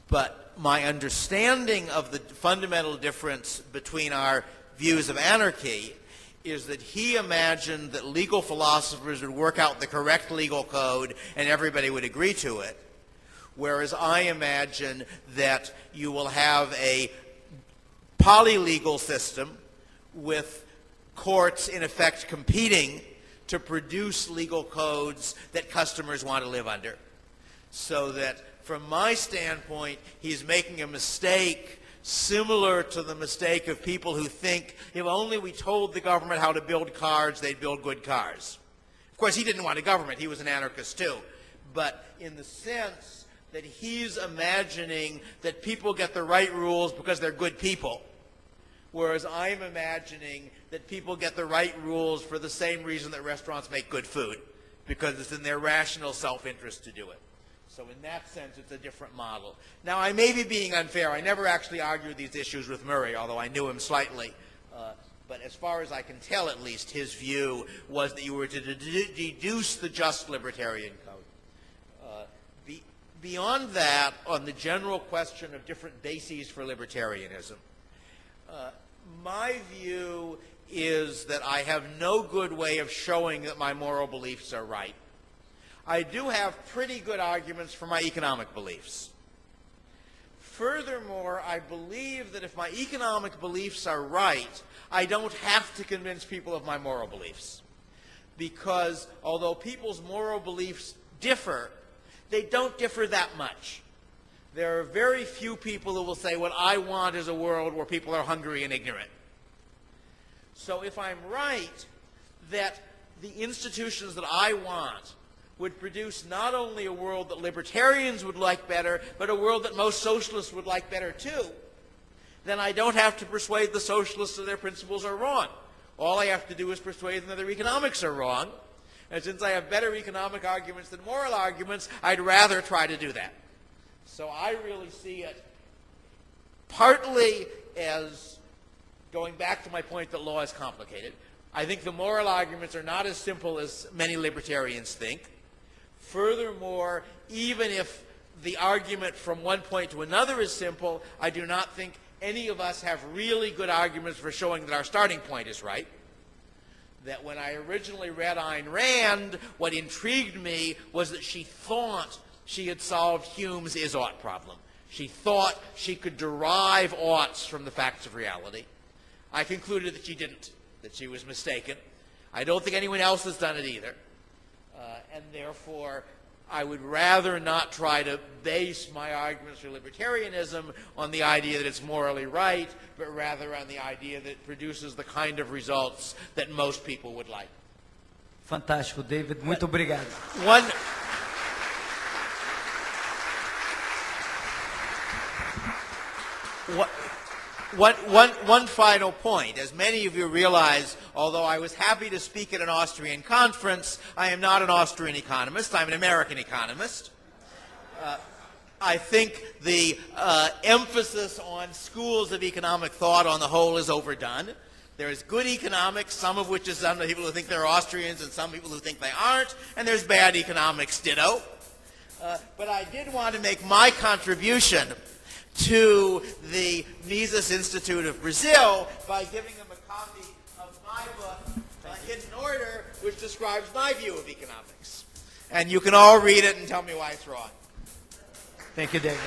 but my understanding of the fundamental difference between our views of anarchy is that he imagined that legal philosophers would work out the correct legal code and everybody would agree to it, whereas I imagine that you will have a polylegal system with courts in effect competing to produce legal codes that customers want to live under. So that from my standpoint, he's making a mistake similar to the mistake of people who think if only we told the government how to build cars, they'd build good cars. Of course, he didn't want a government. He was an anarchist too. But in the sense that he's imagining that people get the right rules because they're good people, whereas I'm imagining that people get the right rules for the same reason that restaurants make good food, because it's in their rational self-interest to do it. So in that sense, it's a different model. Now, I may be being unfair. I never actually argued these issues with Murray, although I knew him slightly. But as far as I can tell, at least, his view was that you were to deduce the just libertarian code. Beyond that, on the general question of different bases for libertarianism, my view is that I have no good way of showing that my moral beliefs are right. I do have pretty good arguments for my economic beliefs. Furthermore, I believe that if my economic beliefs are right, I don't have to convince people of my moral beliefs. Because although people's moral beliefs differ, they don't differ that much. There are very few people who will say, what I want is a world where people are hungry and ignorant. So if I'm right that the institutions that I want would produce not only a world that libertarians would like better, but a world that most socialists would like better too, then I don't have to persuade the socialists that their principles are wrong. All I have to do is persuade them that their economics are wrong. And since I have better economic arguments than moral arguments, I'd rather try to do that. So I really see it partly as going back to my point that law is complicated. I think the moral arguments are not as simple as many libertarians think. Furthermore, even if the argument from one point to another is simple, I do not think any of us have really good arguments for showing that our starting point is right. That when I originally read Ayn Rand, what intrigued me was that she thought she had solved Hume's is-ought problem. She thought she could derive oughts from the facts of reality. I concluded that she didn't, that she was mistaken. I don't think anyone else has done it either. And therefore, I would rather not try to base my arguments for libertarianism on the idea that it's morally right, but rather on the idea that it produces the kind of results that most people would like. Fantástico, David. Muito obrigado. One final point. As many of you realize, although I was happy to speak at an Austrian conference, I am not an Austrian economist. I'm an American economist. I think the emphasis on schools of economic thought on the whole is overdone. There is good economics, some of which is some people who think they're Austrians and some people who think they aren't, and there's bad economics ditto. But I did want to make my contribution to the Mises Institute of Brazil by giving them a copy of my book, Hidden Order, which describes my view of economics. And you can all read it and tell me why it's wrong. Thank you, David.